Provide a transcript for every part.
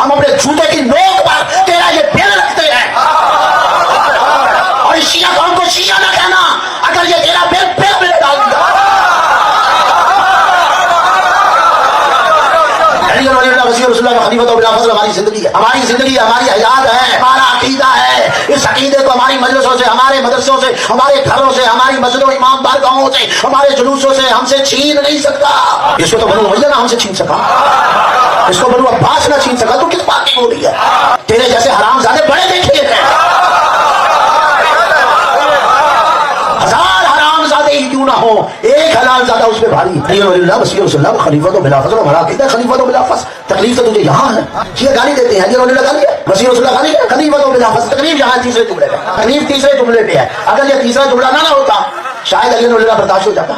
हम अपने जूते की नोक पर तेरा ये दिल रखते हैं। और शिया कौम को शिया ना कहना अगर ये तेरा दिल फिर में डाल दिया। हमारी जिंदगी है, हमारी जिंदगी, हमारी हयात है, हमारा अकीदा है। इस अकीदे को हमारी मजलिसों से, हमारे मदरसों से, हमारे घरों से, हमारी मस्जिदों इमाम बारगाहों से, हमारे जुलूसों से हमसे छीन नहीं सकता। इसको तो बनु उमय्या ना हमसे छीन सका, इसको बनु अब्बास ना छीन सका, तो किस बात की बोली है? तेरे जैसे हरामजादे बड़े देखे हैं, हजार हरामजादे ही क्यों ना हो, एक हलाल ज्यादा उस पे भारी। खलीफा तो बिला फजल, हमारा अकीदा खलीफा तो बिला फजल। तकलीफ तो तुझे यहाँ है। ये गाली देते हैं, ये रोने लगा लिया वसीर रसूलुल्लाह गाली है, खलीफा तो बिला फजल। तकलीफ यहाँ तीसरे जुमले पे, तकलीफ तीसरे जुमले पे है। अगर ये तीसरा जुमला ना होता शायद अली रसूलुल्लाह बर्दाश्त हो जाता,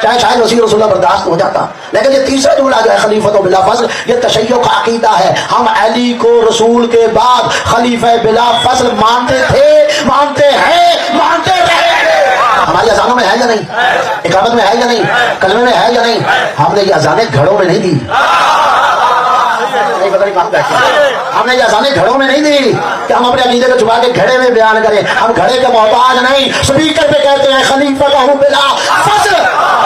शायद वसीर रसूलुल्लाह बर्दाश्त हो जाता। लेकिन ये तीसरा जुमला जो है खलीफा तो बिला फजल, ये तशय्यो का अकीदा है। हम अली को रसूल के बाद खलीफा बिला फजल मानते थे, मानते हैं, मानते रहे। हमारी अजानों में है या नहीं, इकामत में है या नहीं, कलमे में है या नहीं? हमने ये अजानें घरों में नहीं दी, नहीं पता नहीं कहाँ बैठे, हमने ये अजानें घरों में नहीं दी कि हम अपने अकीदे को छुपा के घड़े में बयान करें। हम घड़े के मोहताज नहीं, स्पीकर पे कहते हैं खलीफा बिला फजल।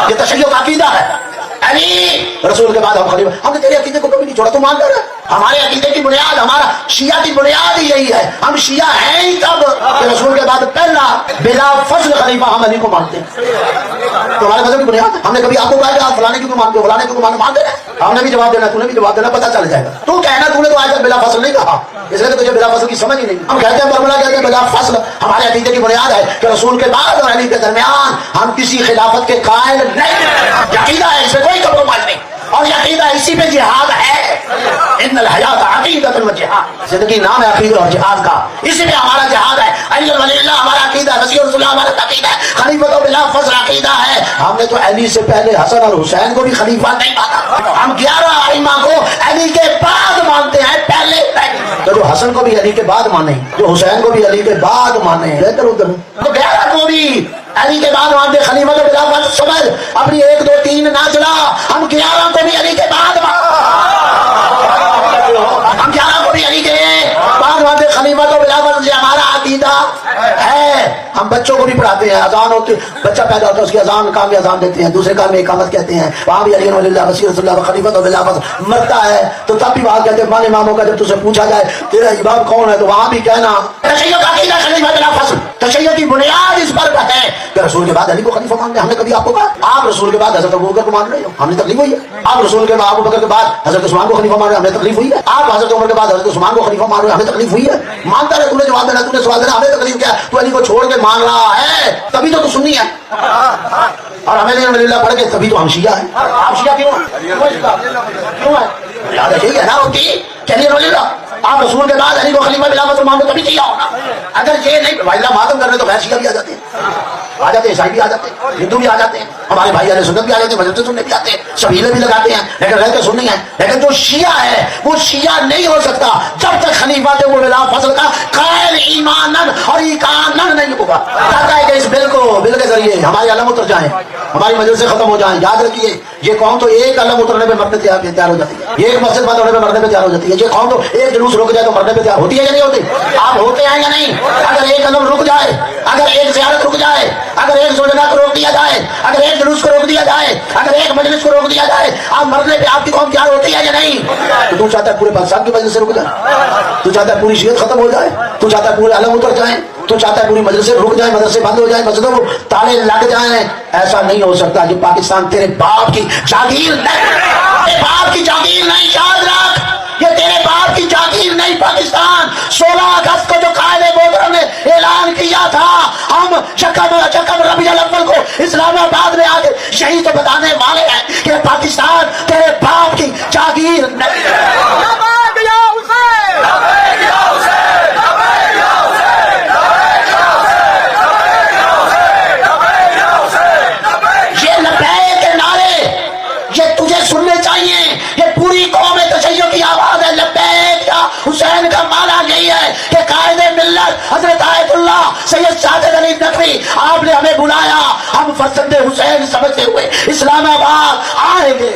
ये तशय्यो का अकीदा है। अली रसूल के बाद हम खलीफा, हमने तेरे अकीदे को कभी नहीं छोड़ा, तू मान कर। हमारे अकीदे की बुनियाद, हमारा शिया की बुनियाद ही यही है। हम शिया हैं ही तब कि रसूल के बाद पहला बिला फजल खलीफा हम अली को मानते हैं। तो हमारे मजहब की बुनियाद, हमने कभी आपको कहा कि आप फलाने की क्यों मानते हो, फलाने की क्यों मानते हैं? हमने भी जवाब देना, तूने भी जवाब देना, पता चल जाएगा। तू कहना तूने तो आज तक बिला फजल नहीं कहा, इसलिए तुझे बिला फजल की समझ ही नहीं। हम कहते हैं बरमला, कहते हैं बिला फजल। हमारे अकीदे की बुनियाद है कि रसूल के बाद और अली के दरमियान हम किसी खिलाफत के कायल नहीं। अकीदा है, इसमें कोई कम्प्रोमाइज नहीं। और अकीदा इसी पे जिहाद है। इन्नल हयात अकीदतुन व जिहाद, जिंदगी नाम है अकीदा और जिहाद का, इसी में हमारा जिहाद है। अली वलील्लाह हमारा अकीदा, रसूल रसूलुल्लाह हमारा अकीदा है, खलीफा बिला फजल अकीदा है। हमने तो अली से पहले हसन और हुसैन को भी खलीफा नहीं माना। हम 11 आइमा को अली के बाद मानते हैं, पहले नहीं। तो जो हसन को भी अली के बाद माने, जो हुसैन को भी अली के बाद माने, बेहतर उधर तो 11 को भी अली के बाद मानते। खलीफा तो बिला फजल समझ, अपनी 1 2 3 ना चला, हम 11 को भी अली के बाद, हम 11 को भी अली के बाद मानते। खलीफा तो बिला फजल हमारा अकीदा है। हम बच्चों को भी पढ़ाते हैं, अजान होती, बच्चा पैदा होता है उसकी अजान काम में अजान देते हैं, दूसरे काम में इकामत कहते हैं। वहां भी अली वलील्लाह वसीर रसूलुल्लाह खलीफा तो बिला फजल। मरता है तो तब भी वहां कहते हैं मान इमामों का, जब तुझसे पूछा जाए तेरा इमाम कौन है तो वहां भी कहना तशय्यो का अकीदा खलीफा बिला फजल। तशय्यो की बुनियाद इस पर है कि रसूल के बाद अली को खलीफा मानते हैं। हमने कभी आपको कहा आप रसूल के बाद हजरत अबू बकर को मान रहे हो, हमने तकलीफ हुई है। आप रसूल के बाद अबू बकर के बाद हजरत उस्मान को खलीफा मान रहे हो, हमें तकलीफ हुई है। आप हजरत उमर के बाद हजरत उस्मान को खलीफा मान रहे हो, हमें तकलीफ हुई है। मानता रहे, तूने जवाब देना, तूने सवाल देना, हमें तकलीफ क्या? तू अली को छोड़ के मान रहा है तभी तो तू सुन्नी है, और हमें नहीं वलील्लाह पढ़ के तभी तो हम शिया है। आप शिया क्यों क्यों है? याद यही है ना उनकी, चलिए वलील्लाह आप रसूल के बाद अली को खलीफा बिला फजल मान लो तभी शिया होना। अगर ये नहीं वलील्लाह मातम करने तो गैर शिया भी आ जाते हैं, आ जाते हैं, ईसाई भी आ जाते हैं, हिंदू भी आ जाते हैं, हमारे भाई अहले सुन्नत भी आ जाते हैं, मजलिस सुनने भी आते हैं, सबीले भी लगाते हैं, लेकिन रहते सुन्नी है। लेकिन जो शिया है वो शिया नहीं हो सकता जब तक खलीफा तो बिला फजल का कायल ईमानन और इकानन नहीं होगा। चाहता है कि इस बिल के जरिए हमारे अलम उतर जाए, हमारी मजलिस से खत्म हो जाए। याद रखिए ये कौम तो एक अलम उतरने में मरने तैयार हो जाती है, एक मस्जिद बंद होने में मरने पे तैयार हो जाती है। ये कौम तो एक जुलूस रुक जाए तो मरने पे तैयार होती है या नहीं होती? आप होते हैं या नहीं? अगर एक अलम रुक जाए, अगर एक ज़ियारत रुक जाए, अगर एक जुलूस को रोक दिया जाए, अगर एक जुलूस को रोक दिया जाए, अगर एक मजलिस को रोक दिया जाए, आप मरने पे आपकी कौम तैयार होती है या नहीं? तो तू चाहता है पूरे पाकिस्तान की मजलिस से रुक जाए, तू चाहता है पूरी शियत खत्म हो जाए, तू चाहता है पूरे अलम उतर जाए, तू चाहता है पूरी मजलिस रुक जाए, मदरसे बंद हो जाए, मस्जिदों को ताले लग जाए। ऐसा नहीं हो सकता। ये पाकिस्तान तेरे बाप की जागीर नहीं, तेरे बाप की जागीर नहीं, याद रख, ये तेरे बाप की जागीर नहीं। पाकिस्तान 16 अगस्त को जो कायदे मोहतरम ने ऐलान किया था, हम शकम रबीउल अव्वल को इस्लामाबाद में आके यही तो बताने वाले हैं कि पाकिस्तान तेरे बाप की जागीर नहीं। सुनने चाहिए, ये पूरी कौम तशय्युर की आवाज है। लब्बैक या हुसैन का माना यही है कि कायदे मिल्लत हजरत आयतुल्लाह सैयद सादिक अली नकवी आपने हमें बुलाया, हम फरजंदे हुसैन समझते हुए इस्लामाबाद आएंगे।